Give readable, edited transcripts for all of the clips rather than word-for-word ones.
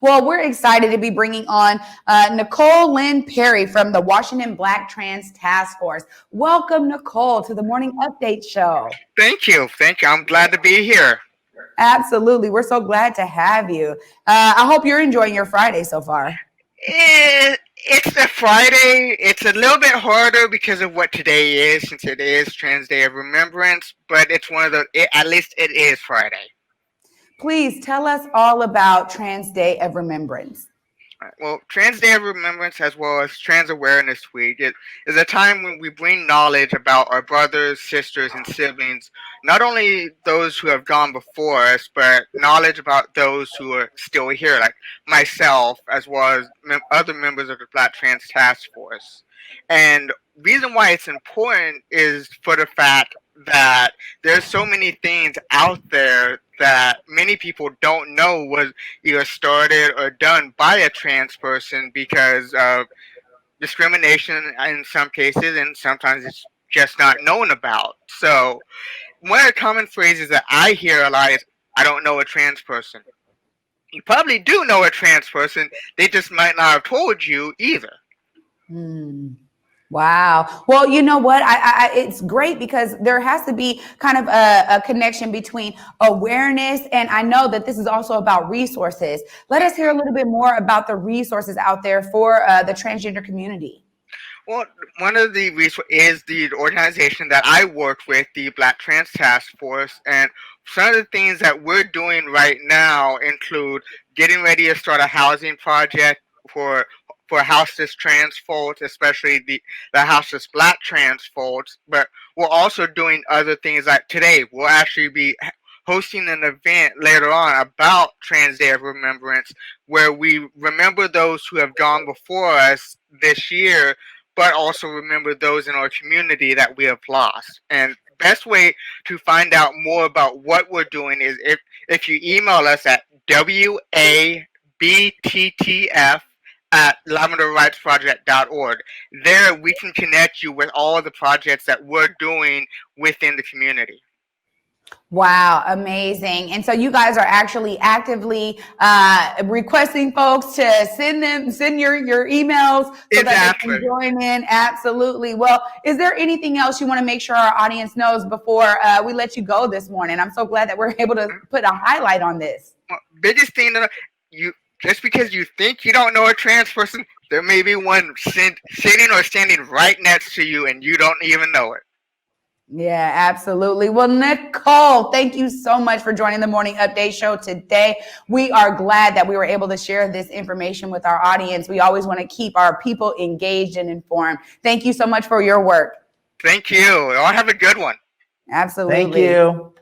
Well, we're excited to be bringing on Nicole Lynn Perry from the Washington Black Trans Task Force. Welcome, Nicole, to the Morning Update Show. Thank you. Thank you. I'm glad to be here. Absolutely. We're so glad to have you. I hope you're enjoying your Friday so far. It's a Friday. It's a little bit harder because of what today is, since it is Trans Day of Remembrance, but it's one of at least it is Friday. Please tell us all about Trans Day of Remembrance. Well, Trans Day of Remembrance, as well as Trans Awareness Week, it is a time when we bring knowledge about our brothers, sisters, and siblings, not only those who have gone before us, but knowledge about those who are still here, like myself, as well as other members of the Black Trans Task Force. And reason why it's important is for the fact that there's so many things out there that many people don't know was either started or done by a trans person because of discrimination in some cases, and sometimes it's just not known about. So one of the common phrases that I hear a lot is, I don't know a trans person. You probably do know a trans person, they just might not have told you either. Wow. Well, you know what? It's great because there has to be kind of a connection between awareness, and I know that this is also about resources. Let us hear a little bit more about the resources out there for the transgender community. Well, one of the resources is the organization that I work with, the Black Trans Task Force, and some of the things that we're doing right now include getting ready to start a housing project for houseless trans folks, especially the houseless Black trans folks. But we're also doing other things like today. We'll actually be hosting an event later on about Trans Day of Remembrance, where we remember those who have gone before us this year, but also remember those in our community that we have lost. And best way to find out more about what we're doing is if you email us at waBTTF@lavenderrightsproject.org. There we can connect you with all the projects that we're doing within the community. Wow, amazing. And so you guys are actually actively requesting folks to send your emails so that they can join in. Absolutely. Well, is there anything else you want to make sure our audience knows before we let you go this morning? I'm so glad that we're able to put a highlight on this. Well, biggest thing that just because you think you don't know a trans person, there may be one sitting or standing right next to you and you don't even know it. Yeah, absolutely. Well, Nicole, thank you so much for joining the Morning Update Show today. We are glad that we were able to share this information with our audience. We always want to keep our people engaged and informed. Thank you so much for your work. Thank you. Y'all have a good one. Absolutely. Thank you.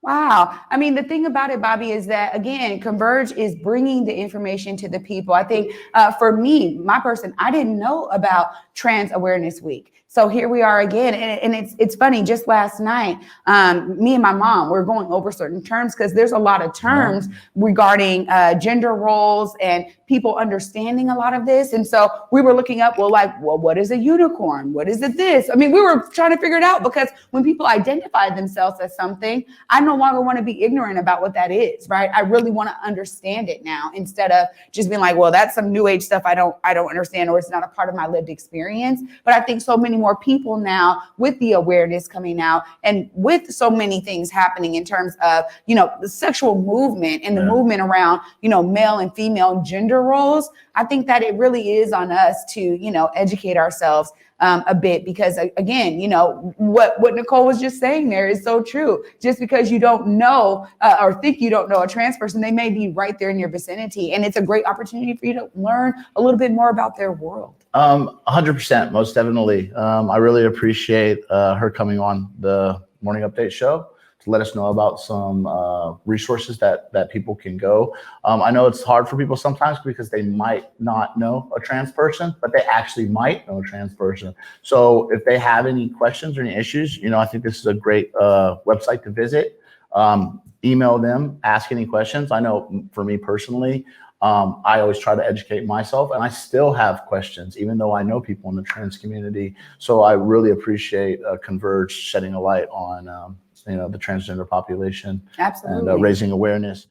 Wow. I mean, the thing about it, Bobby, is that, again, Converge is bringing the information to the people. I think for me, my person, I didn't know about Trans Awareness Week. So here we are again. And it's funny, just last night, me and my mom were going over certain terms because there's a lot of terms regarding gender roles and people understanding a lot of this. And so we were looking up, well, what is a unicorn? What is it this? I mean, we were trying to figure it out because when people identify themselves as something, I no longer want to be ignorant about what that is, right? I really want to understand it now instead of just being like, well, that's some new age stuff I don't understand, or it's not a part of my lived experience. But I think so many more people now, with the awareness coming out and with so many things happening in terms of, the sexual movement and the movement around, male and female gender roles, I think that it really is on us to, educate ourselves a bit, because again, what Nicole was just saying there is so true. Just because you don't know or think you don't know a trans person, they may be right there in your vicinity. And it's a great opportunity for you to learn a little bit more about their world. 100%, most definitely. I really appreciate her coming on the Morning Update Show to let us know about some resources that people can go. I know it's hard for people sometimes because they might not know a trans person, but they actually might know a trans person. So if they have any questions or any issues, I think this is a great website to visit. Email them, ask any questions. I know for me personally, I always try to educate myself, and I still have questions, even though I know people in the trans community. So I really appreciate Converge shedding a light on the transgender population. Absolutely. And raising awareness.